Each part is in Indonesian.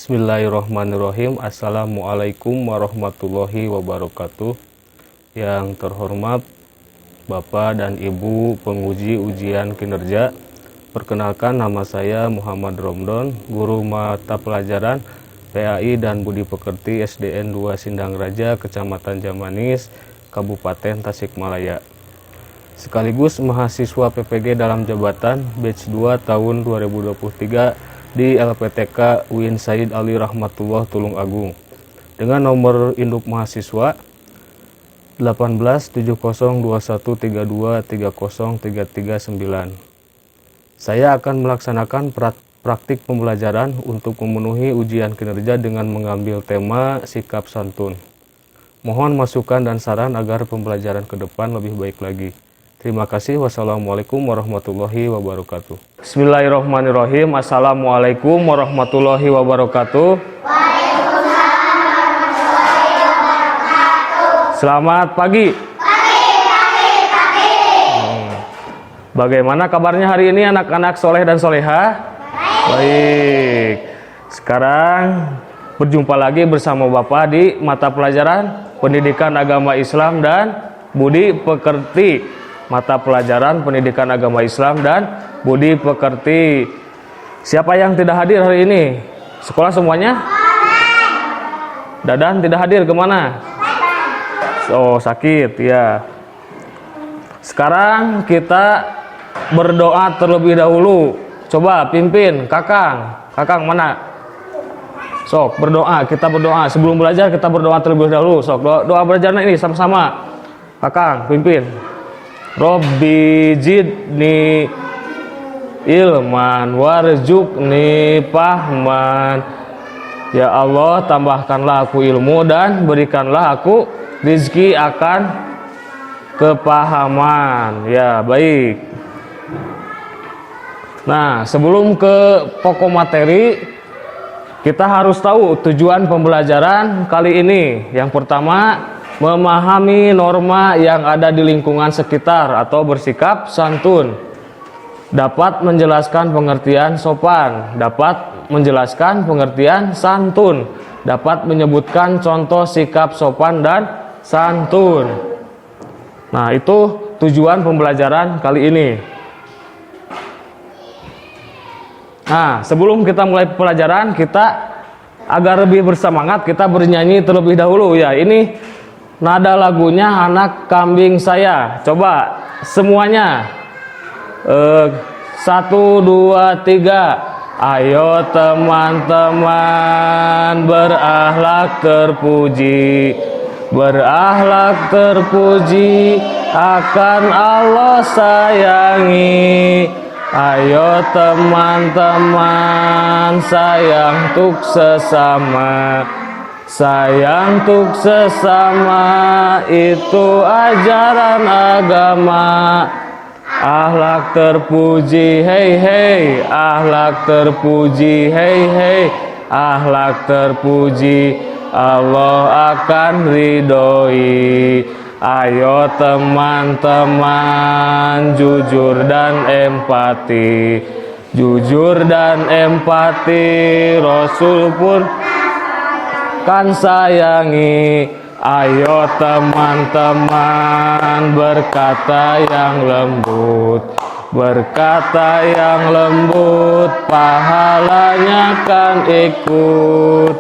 Bismillahirrahmanirrahim. Assalamualaikum warahmatullahi wabarakatuh. Yang terhormat Bapak dan Ibu penguji ujian kinerja, perkenalkan nama saya Muhammad Romdon, guru mata pelajaran PAI dan Budi Pekerti SDN 2 Sindang Raja, Kecamatan Jamanis, Kabupaten Tasikmalaya. Sekaligus mahasiswa PPG dalam jabatan batch 2 tahun 2023 di LPTK UIN Said Ali Rahmatullah Tulung Agung dengan nomor induk mahasiswa 18702132303339. Saya akan melaksanakan praktik pembelajaran untuk memenuhi ujian kinerja dengan mengambil tema sikap santun. Mohon masukan dan saran agar pembelajaran ke depan lebih baik lagi. Terima kasih. Wassalamualaikum warahmatullahi wabarakatuh. Bismillahirrahmanirrahim. Assalamualaikum warahmatullahi wabarakatuh. Waalaikumsalam warahmatullahi wabarakatuh. Selamat pagi. Pagi. Bagaimana kabarnya hari ini anak-anak soleh dan soleha? Baik. Sekarang berjumpa lagi bersama Bapak di mata pelajaran Pendidikan Agama Islam dan Budi Pekerti. Mata pelajaran Pendidikan Agama Islam dan Budi Pekerti. Siapa yang tidak hadir hari ini? Sekolah semuanya? Dadan tidak hadir, kemana? Oh, sakit ya. Sekarang kita berdoa terlebih dahulu. Coba pimpin Kakang. Kakang mana? Sok berdoa, kita berdoa. Sebelum belajar kita berdoa terlebih dahulu. Sok doa belajarnya ini sama-sama. Kakang pimpin. Robbi jidni ilman warzuqni fahman. Ya Allah, tambahkanlah aku ilmu dan berikanlah aku rizki akan kepahaman. Ya, baik. Nah, sebelum ke pokok materi, kita harus tahu tujuan pembelajaran kali ini. Yang pertama, memahami norma yang ada di lingkungan sekitar atau bersikap santun. Dapat menjelaskan pengertian sopan, dapat menjelaskan pengertian santun, dapat menyebutkan contoh sikap sopan dan santun. Nah, itu tujuan pembelajaran kali ini. Nah, sebelum kita mulai pelajaran, kita agar lebih bersemangat, kita bernyanyi terlebih dahulu ya. Ini nada lagunya Anak Kambing Saya. Coba semuanya. 1, 2, 3. Ayo teman-teman berakhlak terpuji. Berakhlak terpuji akan Allah sayangi. Ayo teman-teman sayang tuk sesama. Sayang tuk sesama itu ajaran agama. Akhlak terpuji hei hei, akhlak terpuji hei hei, akhlak terpuji Allah akan ridhoi. Ayo teman-teman jujur dan empati. Jujur dan empati Rasul pun kan sayangi. Ayo teman-teman berkata yang lembut. Berkata yang lembut pahalanya kan ikut.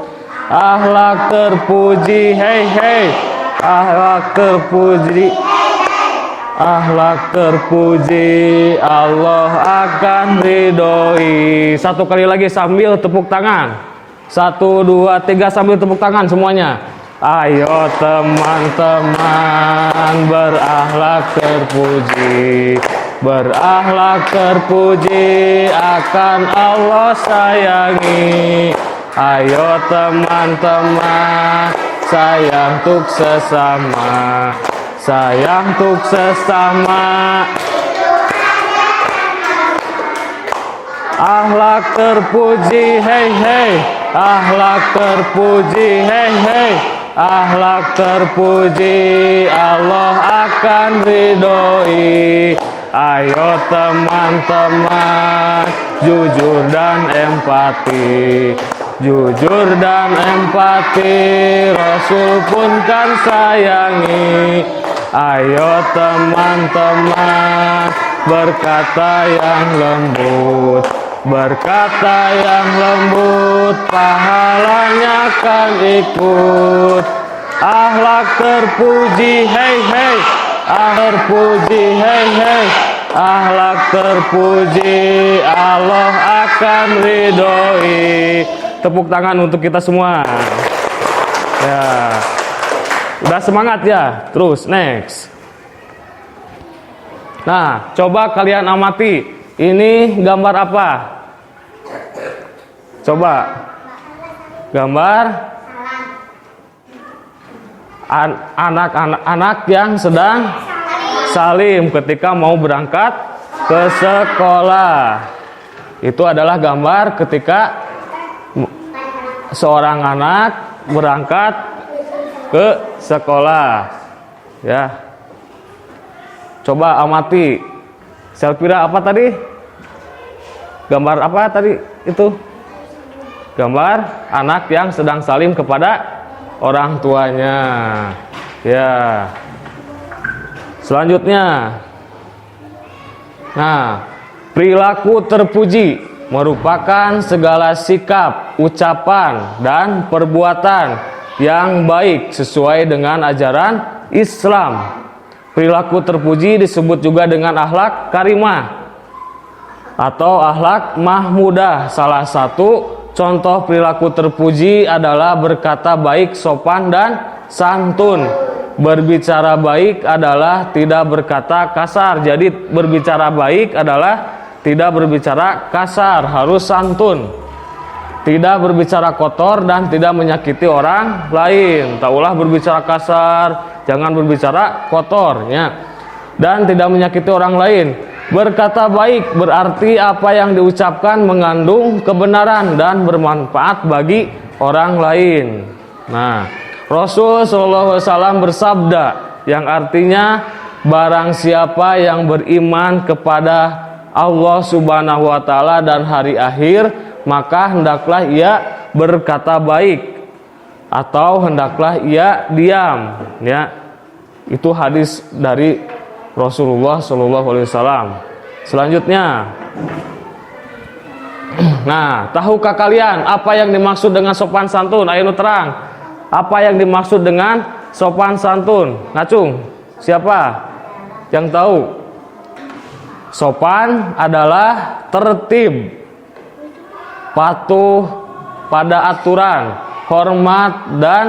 Akhlak terpuji hei hei, akhlak terpuji. Akhlak terpuji Allah akan ridhoi. Satu kali lagi sambil tepuk tangan. 1, 2, 3 sambil tepuk tangan semuanya. Ayo teman-teman berakhlak terpuji. Berakhlak terpuji akan Allah sayangi. Ayo teman-teman sayang tuk sesama. Sayang tuk sesama. Akhlak terpuji hei hei, akhlak terpuji hei hei, akhlak terpuji Allah akan ridhoi. Ayo teman-teman jujur dan empati. jujur dan empati, Rasul pun kan sayangi. Ayo teman-teman, berkata yang lembut, berkata yang lembut, pahalanya kan ikut. Akhlak terpuji, hei hei, terpuji, hei hei, akhlak terpuji, Allah akan ridhoi. Tepuk tangan untuk kita semua. Ya, udah semangat ya. Terus next. Nah, coba kalian amati. Ini gambar apa? Coba. Gambar anak-anak yang sedang salim ketika mau berangkat ke sekolah. Itu adalah gambar ketika seorang anak berangkat ke sekolah. Ya. Coba amati. Selfira apa tadi? Gambar apa tadi itu? Gambar anak yang sedang salim kepada orang tuanya. Ya. Selanjutnya. Nah, perilaku terpuji merupakan segala sikap, ucapan, dan perbuatan yang baik sesuai dengan ajaran Islam. Perilaku terpuji disebut juga dengan akhlak karimah atau akhlak mahmudah. Salah satu contoh perilaku terpuji adalah berkata baik, sopan, dan santun. Berbicara baik adalah tidak berkata kasar. Jadi berbicara baik adalah tidak berbicara kasar, harus santun. Tidak berbicara kotor dan tidak menyakiti orang lain. Tak ulah berbicara kasar, jangan berbicara kotor ya. Dan tidak menyakiti orang lain. Berkata baik berarti apa yang diucapkan mengandung kebenaran dan bermanfaat bagi orang lain. Nah, Rasul SAW bersabda yang artinya barang siapa yang beriman kepada Allah Subhanahu wa taala dan hari akhir, maka hendaklah ia berkata baik atau hendaklah ia diam ya. Itu hadis dari Rasulullah SAW. Selanjutnya, nah, tahukah kalian apa yang dimaksud dengan sopan santun? Ayo terang. Apa yang dimaksud dengan sopan santun? Ngacung. Siapa yang tahu? Sopan adalah tertib, patuh pada aturan, hormat dan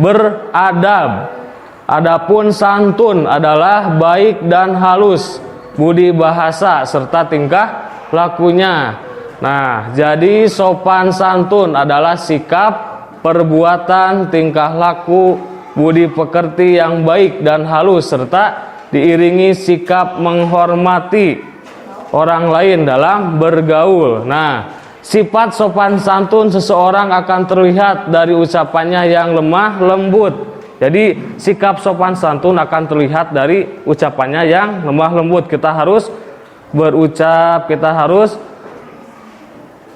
beradab. Adapun santun adalah baik dan halus, budi bahasa serta tingkah lakunya. Nah, jadi sopan santun adalah sikap, perbuatan, tingkah laku, budi pekerti yang baik dan halus serta diiringi sikap menghormati orang lain dalam bergaul. Nah, sifat sopan santun seseorang akan terlihat dari ucapannya yang lemah lembut. Jadi sikap sopan santun akan terlihat dari ucapannya yang lemah lembut. Kita harus berucap, kita harus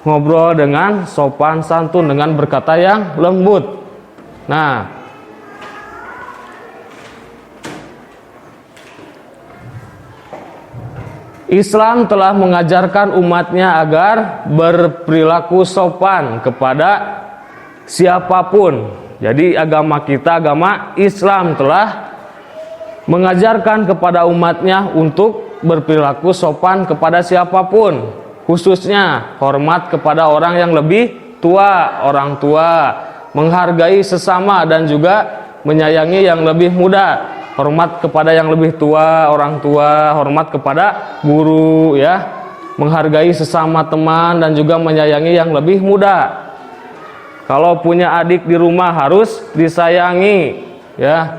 ngobrol dengan sopan santun, dengan berkata yang lembut. Nah, Islam telah mengajarkan umatnya agar berperilaku sopan kepada siapapun. Jadi agama kita, agama Islam telah mengajarkan kepada umatnya untuk berperilaku sopan kepada siapapun, khususnya hormat kepada orang yang lebih tua, orang tua, menghargai sesama dan juga menyayangi yang lebih muda, hormat kepada yang lebih tua, orang tua, hormat kepada guru ya, menghargai sesama teman dan juga menyayangi yang lebih muda. Kalau punya adik di rumah harus disayangi ya.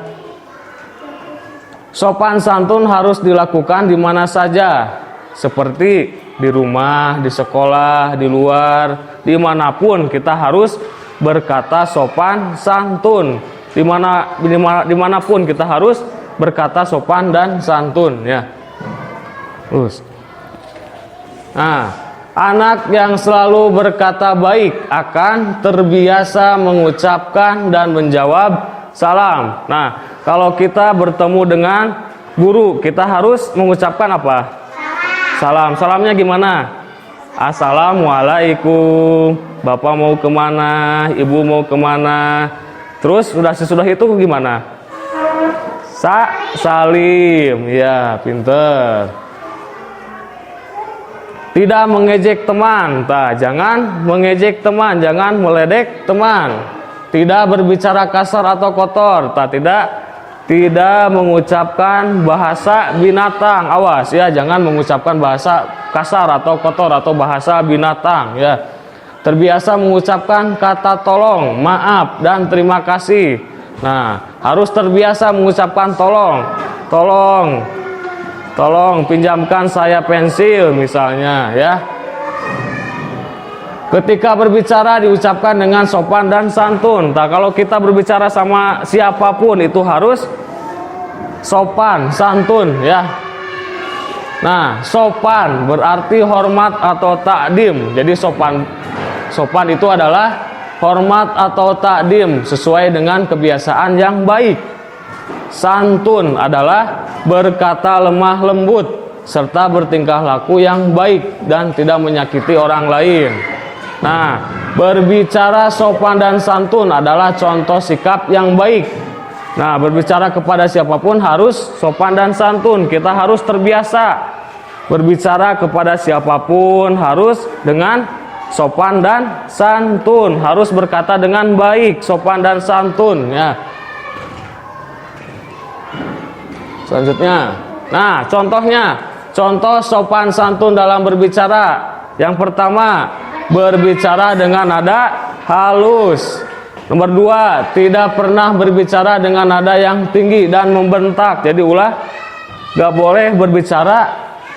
Sopan santun harus dilakukan di mana saja, seperti di rumah, di sekolah, di luar, dimanapun kita harus berkata sopan santun. Dimanapun kita harus berkata sopan dan santun ya. Terus, nah, Anak yang selalu berkata baik akan terbiasa mengucapkan dan menjawab salam. Nah, kalau kita bertemu dengan guru, kita harus mengucapkan apa? Salam. Salamnya gimana? Assalamualaikum. Bapak mau kemana? Ibu mau kemana? Terus sesudah itu gimana? Salim. Ya, pinter. Tidak mengejek teman. Jangan mengejek teman, jangan meledek teman. Tidak berbicara kasar atau kotor. Tidak mengucapkan bahasa binatang. Awas ya, jangan mengucapkan bahasa kasar atau kotor atau bahasa binatang ya. Terbiasa mengucapkan kata tolong, maaf dan terima kasih. Nah, harus terbiasa mengucapkan tolong pinjamkan saya pensil misalnya ya. Ketika berbicara diucapkan dengan sopan dan santun. Nah, kalau kita berbicara sama siapapun itu harus sopan, santun ya. Nah, sopan berarti hormat atau takdim. Jadi sopan itu adalah hormat atau takdim sesuai dengan kebiasaan yang baik. Santun adalah berkata lemah lembut serta bertingkah laku yang baik dan tidak menyakiti orang lain. Nah, berbicara sopan dan santun adalah contoh sikap yang baik. Nah, berbicara kepada siapapun harus sopan dan santun. Kita harus terbiasa berbicara kepada siapapun harus dengan sopan dan santun. Harus berkata dengan baik, sopan dan santun ya. Selanjutnya, nah contoh sopan santun dalam berbicara. Yang pertama, berbicara dengan nada halus. Nomor 2, tidak pernah berbicara dengan nada yang tinggi dan membentak. Jadi gak boleh berbicara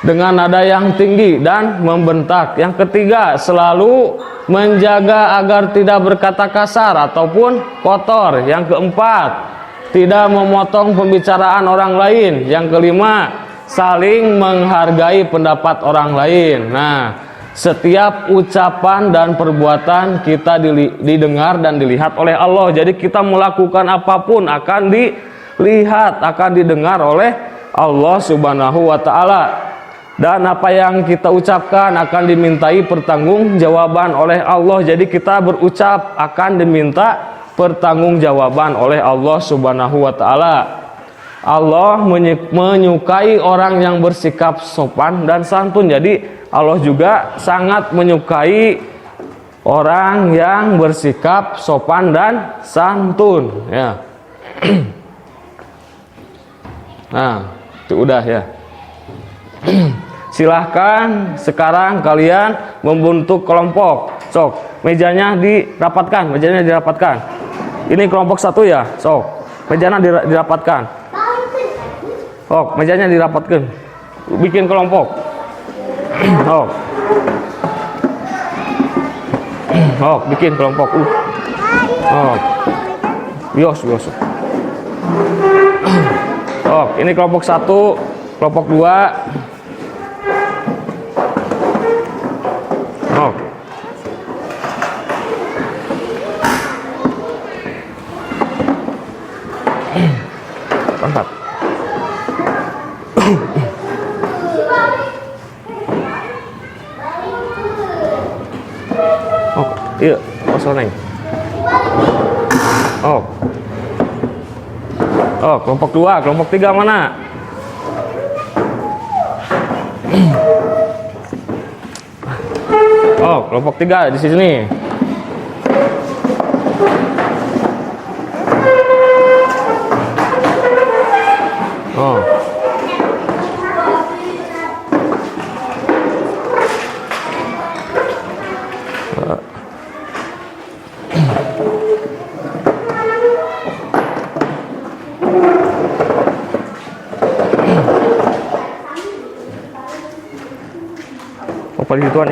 dengan nada yang tinggi dan membentak. Yang ketiga, selalu menjaga agar tidak berkata kasar ataupun kotor. Yang keempat, tidak memotong pembicaraan orang lain. Yang kelima, saling menghargai pendapat orang lain. Nah, setiap ucapan dan perbuatan kita didengar dan dilihat oleh Allah. Jadi kita melakukan apapun akan dilihat, akan didengar oleh Allah Subhanahu wa ta'ala. Dan apa yang kita ucapkan akan dimintai pertanggungjawaban oleh Allah. Jadi kita berucap akan diminta pertanggungjawaban oleh Allah Subhanahu wa ta'ala. Allah menyukai orang yang bersikap sopan dan santun. Jadi Allah juga sangat menyukai orang yang bersikap sopan dan santun ya. Nah, itu udah ya. Silahkan sekarang kalian membentuk kelompok. Sok, mejanya dirapatkan. Ini kelompok 1 ya. Sok, mejanya dirapatkan. Sok, mejanya dirapatkan. Bikin kelompok. Bikin kelompok. Bios. Ini kelompok 1, kelompok 2. Angkat. Iya, kosong. Kelompok 2, kelompok 3 mana? Kelompok 3 di sini.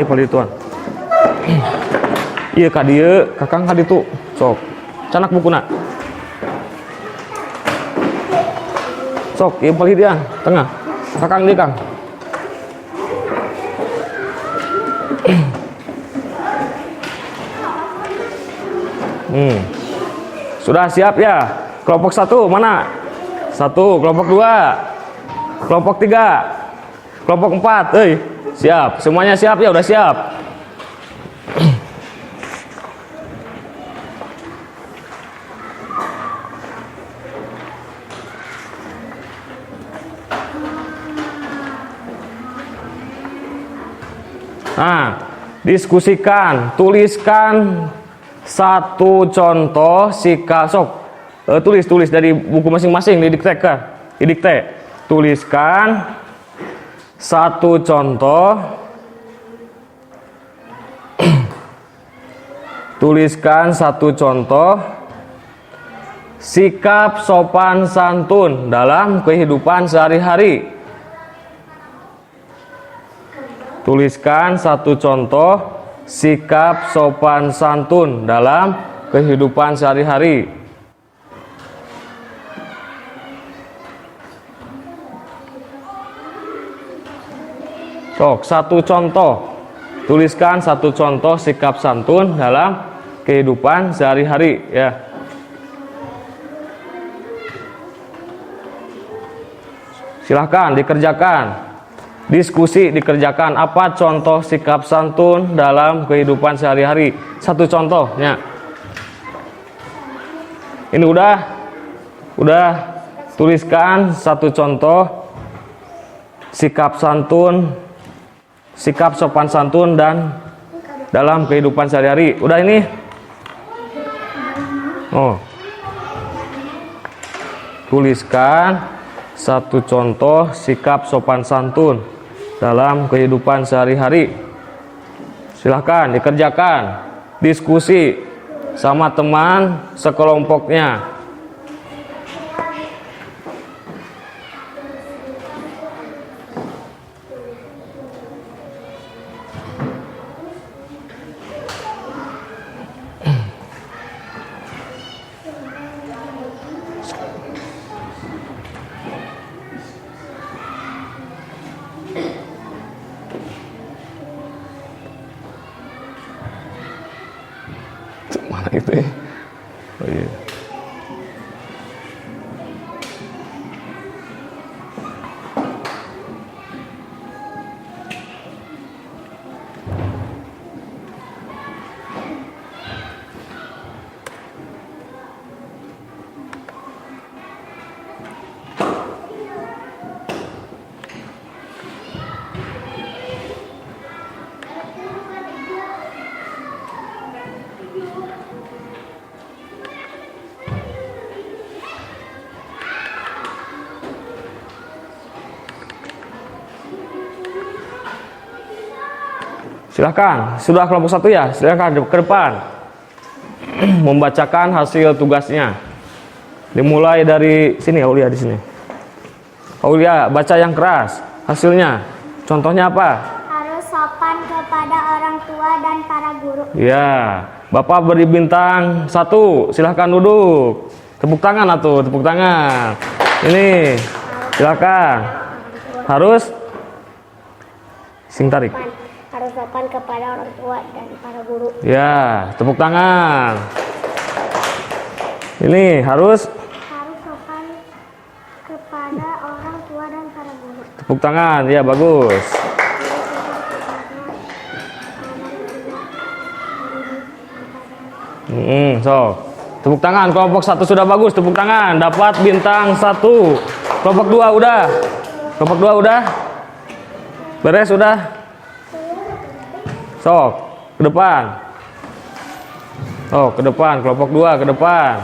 Palituan. Iya ka dieu, kakang ka ditu. Sok. Canak bukuna. Sok, ieu palitian, tengah. Kakang dieu, Kang. Sudah siap ya? Kelompok 1 mana? 1, kelompok 2, kelompok 3, kelompok 4. Siap, semuanya siap ya? Udah siap? Nah, diskusikan, tuliskan satu contoh sikap. Tulis dari buku masing-masing, didikte. Tuliskan satu contoh tuliskan satu contoh sikap sopan santun dalam kehidupan sehari-hari. Tuliskan satu contoh sikap sopan santun dalam kehidupan sehari-hari. Satu contoh. Tuliskan satu contoh sikap santun dalam kehidupan sehari-hari ya. Silahkan dikerjakan. Diskusi dikerjakan, apa contoh sikap santun dalam kehidupan sehari-hari? Satu contohnya. Ini udah tuliskan satu contoh sikap santun, sikap sopan santun dan dalam kehidupan sehari-hari. Udah ini? Tuliskan satu contoh sikap sopan santun dalam kehidupan sehari-hari. Silahkan dikerjakan. Diskusi sama teman sekelompoknya. Mana itu ya? Oh iya. Silahkan, sudah kelompok 1 ya? Silahkan ke depan membacakan hasil tugasnya. Dimulai dari sini, Aulia di sini. Aulia, baca yang keras hasilnya. Contohnya apa? Harus sopan kepada orang tua dan para guru. Ya, Bapak beri bintang 1. Silahkan duduk. Tepuk tangan atau tepuk tangan. Ini, silahkan. Harus sing tarik. Harus sopan kepada orang tua dan para guru. Ya, tepuk tangan. Ini harus sopan kepada orang tua dan para guru. tepuk tangan. Ya, bagus. Tepuk tangan. Kelompok 1 sudah bagus. Tepuk tangan. Dapat bintang 1. Kelompok 2 udah. Kelompok 2 udah. Beres udah. Ke depan. Ke depan. Kelompok 2 ke depan.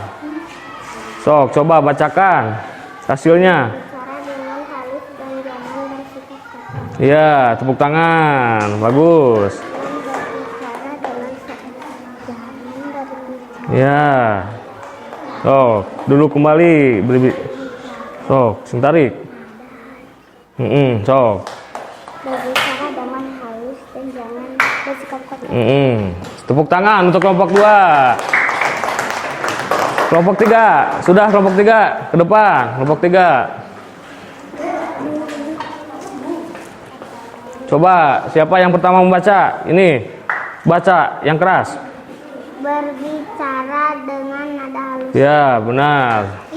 Coba bacakan hasilnya. Cara dengan halus dan jangan bersikap kasar. Iya, tepuk tangan. Bagus. Berbicara dengan jangan berbicara. Ya. Dulu kembali. Sing tarik. Berbicara dengan halus dan jangan bersikap kasar. Tepuk tangan untuk kelompok 2. Kelompok 3. Sudah kelompok 3 ke depan. Kelompok 3. Coba siapa yang pertama membaca? Ini. Baca yang keras. Berbicara dengan nada halus. Ya, benar.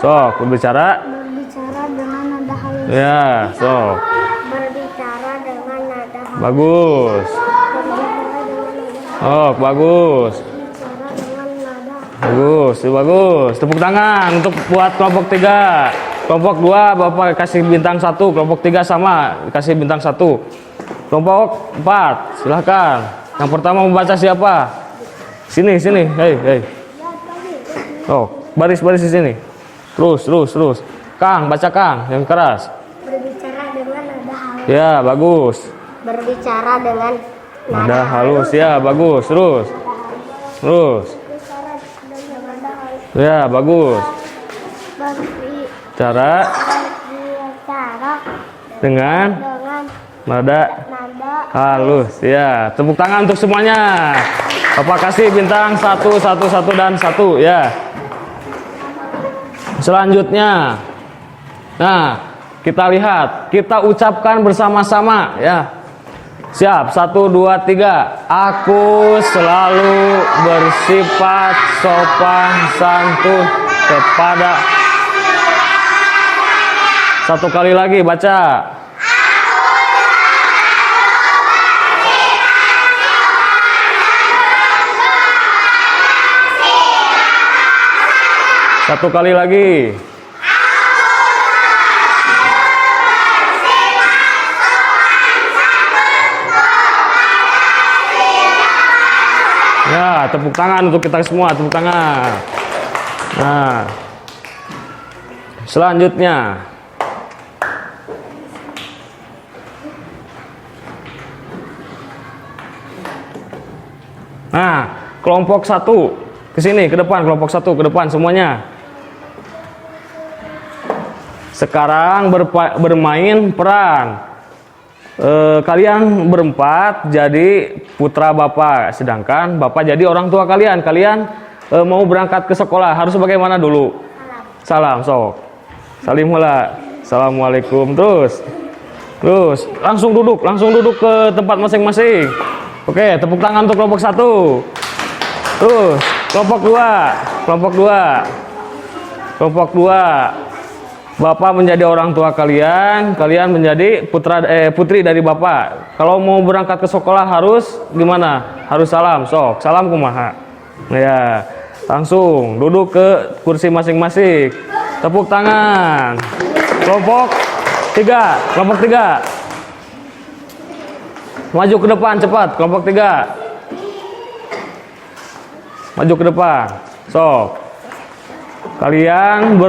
Sok, berbicara. Berbicara dengan nada halus. Ya, sok. Berbicara dengan nada halus. Bagus. Berbicara dengan nada halus. Oh, bagus. Berbicara dengan nada halus. Bagus, bagus. Tepuk tangan untuk buat kelompok 3. Kelompok 2 Bapak kasih bintang 1, kelompok 3 sama kasih bintang 1. Kelompok 4, silahkan. Yang pertama membaca siapa? Sini, hei. Oh, baris di sini. Terus. Kang, baca Kang, yang keras. Berbicara dengan nada halus. Ya, bagus. Berbicara dengan Nada halus, ya, bagus. Terus. Berbicara dengan nada halus. Ya, bagus. Berbicara Dengan dengan nada nada halus. Ya, tepuk tangan untuk semuanya. Bapak kasih bintang 1, 1, dan 1 ya. Selanjutnya, nah kita lihat, kita ucapkan bersama-sama ya. Siap, 1, 2, 3. Aku selalu bersifat sopan santun kepada. Satu kali lagi baca. Satu kali lagi. Ya, tepuk tangan untuk kita semua, tepuk tangan. Nah, selanjutnya. Nah, kelompok 1 ke sini, ke depan, kelompok 1 ke depan semuanya. Sekarang bermain peran. Kalian berempat jadi putra bapak, sedangkan bapak jadi orang tua kalian. Kalian mau berangkat ke sekolah, harus bagaimana dulu? Salam, sok. Salim hula. Assalamualaikum. Terus langsung duduk ke tempat masing-masing. Oke, tepuk tangan untuk kelompok 1. Terus kelompok 2. Bapak menjadi orang tua kalian, kalian menjadi putri dari bapak. Kalau mau berangkat ke sekolah harus gimana? Harus salam, sok. Salam kumaha. Ya, langsung duduk ke kursi masing-masing. Tepuk tangan. Kelompok 3. Maju ke depan cepat, kelompok 3. Maju ke depan. Sok. Kalian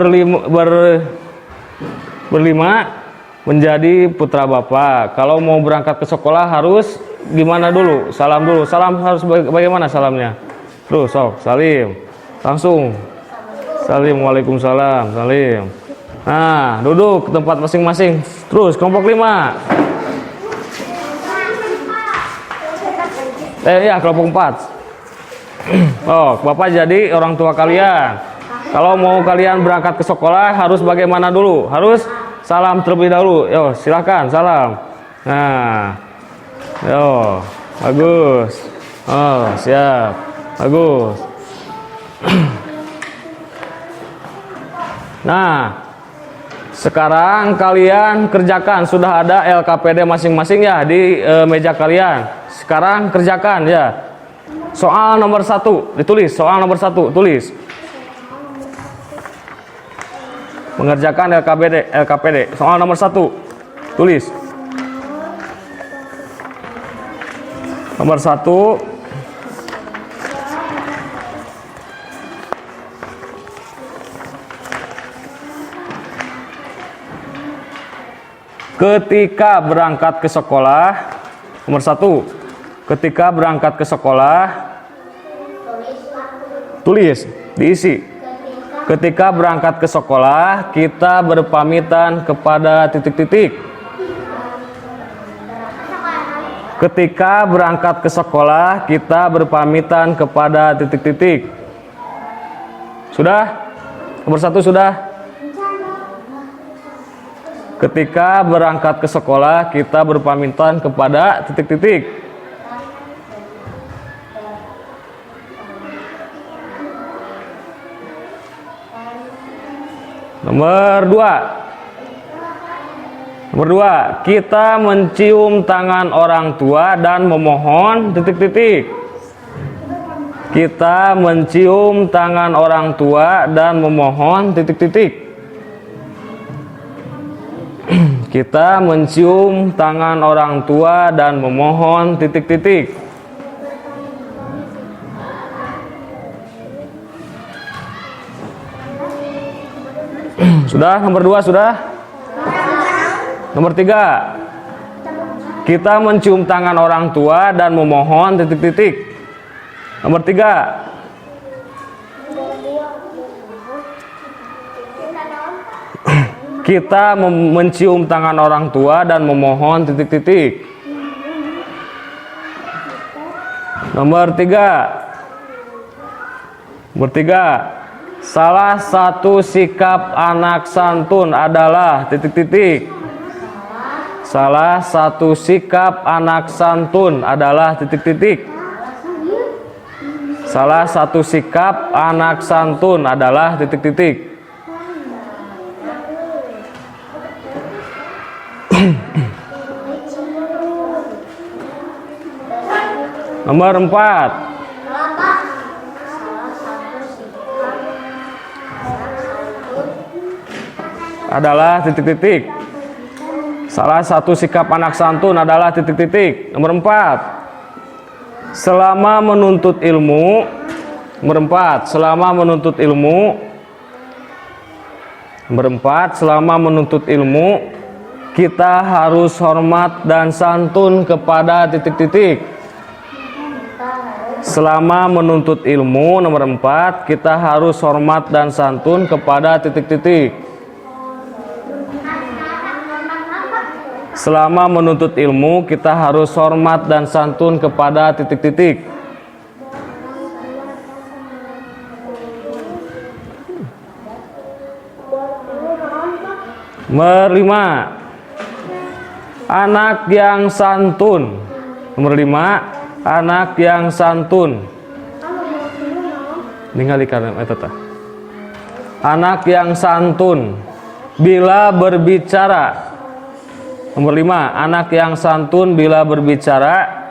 berlima menjadi putra bapak. Kalau mau berangkat ke sekolah harus gimana dulu? Salam dulu. Salam harus bagaimana salamnya? Terus sok, salim. Langsung. Salim, waalaikumsalam, salim. Nah, duduk ke tempat masing-masing. Terus kelompok 5. Ya, kelompok 4. Oh, bapak jadi orang tua kalian. Kalau mau kalian berangkat ke sekolah harus bagaimana dulu? Harus salam terlebih dahulu. Yo, silakan salam. Nah, yo, bagus. Oh, siap, bagus. Nah, sekarang kalian kerjakan. Sudah ada LKPD masing-masing ya di meja kalian. Sekarang kerjakan ya. Soal nomor 1 ditulis. Soal nomor 1 tulis. Mengerjakan LKPD. Soal nomor 1 tulis. Nomor 1. Ketika berangkat ke sekolah. Nomor 1. Ketika berangkat ke sekolah. Tulis, diisi. Ketika berangkat ke sekolah, kita berpamitan kepada titik-titik. Ketika berangkat ke sekolah, kita berpamitan kepada titik-titik. Sudah? Nomor 1 sudah? Ketika berangkat ke sekolah, kita berpamitan kepada titik-titik. Nomor 2. Nomor 2, kita mencium tangan orang tua dan memohon titik-titik. Kita mencium tangan orang tua dan memohon titik-titik. Kita mencium tangan orang tua dan memohon titik-titik. Sudah, nomor 2 sudah. Nomor 3, kita mencium tangan orang tua dan memohon titik-titik. Nomor 3, kita mencium tangan orang tua dan memohon titik-titik. Nomor 3, salah satu sikap anak santun adalah titik-titik. Salah satu sikap anak santun adalah titik-titik. Salah satu sikap anak santun adalah titik-titik. Nomor 4, adalah titik-titik. Salah satu sikap anak santun adalah titik-titik. Nomor 4, selama menuntut ilmu. Nomor 4, selama menuntut ilmu. Nomor 4, selama menuntut ilmu, kita harus hormat dan santun kepada titik-titik. Selama menuntut ilmu, nomor 4, kita harus hormat dan santun kepada titik-titik. Selama menuntut ilmu, kita harus hormat dan santun kepada titik-titik. Nomor 5, anak yang santun. Nomor 5, anak yang santun. Ninggalikan eta. Anak yang santun bila berbicara. Nomor 5, anak yang santun bila berbicara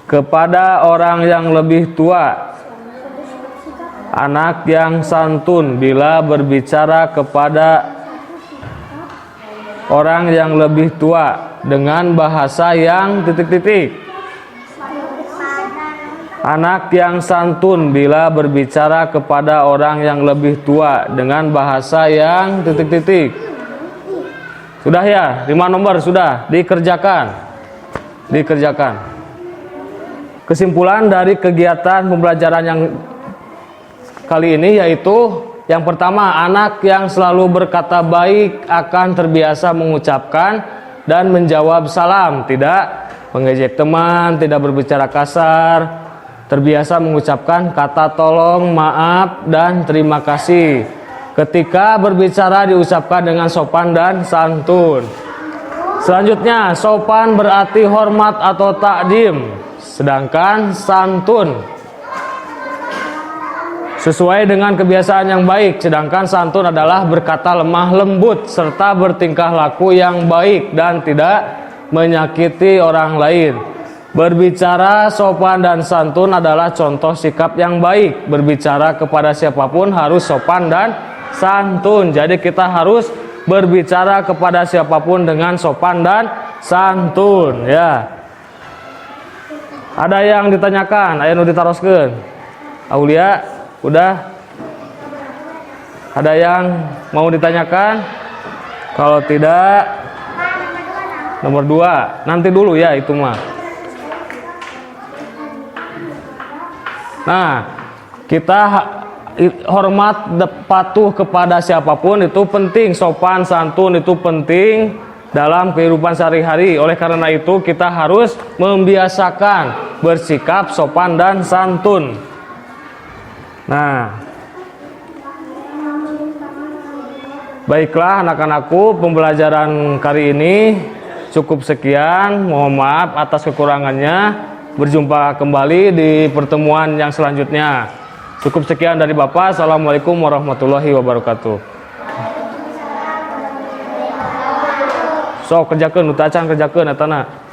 kepada orang yang lebih tua. Anak yang santun bila berbicara kepada orang yang lebih tua dengan bahasa yang titik-titik. Anak yang santun bila berbicara kepada orang yang lebih tua dengan bahasa yang titik-titik. Sudah ya, 5 nomor sudah dikerjakan. Kesimpulan dari kegiatan pembelajaran yang kali ini yaitu yang pertama, anak yang selalu berkata baik akan terbiasa mengucapkan dan menjawab salam, tidak mengejek teman, tidak berbicara kasar, terbiasa mengucapkan kata tolong, maaf, dan terima kasih. Ketika berbicara diucapkan dengan sopan dan santun. Selanjutnya, sopan berarti hormat atau takdim, sedangkan santun sesuai dengan kebiasaan yang baik, sedangkan santun adalah berkata lemah lembut serta bertingkah laku yang baik dan tidak menyakiti orang lain. Berbicara sopan dan santun adalah contoh sikap yang baik. Berbicara kepada siapapun harus sopan dan santun. Jadi kita harus berbicara kepada siapapun dengan sopan dan santun, ya. Ada yang ditanyakan? Aya nu ditaroskeun. Aulia, udah? Ada yang mau ditanyakan? Kalau tidak, nomor 2. Nanti dulu ya itu mah. Nah, kita hormat, patuh kepada siapapun itu penting. Sopan santun itu penting dalam kehidupan sehari-hari. Oleh karena itu kita harus membiasakan bersikap sopan dan santun. Nah, baiklah anak-anakku, pembelajaran kali ini cukup sekian. Mohon maaf atas kekurangannya. Berjumpa kembali di pertemuan yang selanjutnya. Cukup sekian dari Bapak. Assalamualaikum warahmatullahi wabarakatuh. So kerjakan, nu tacan kerjakan, etana.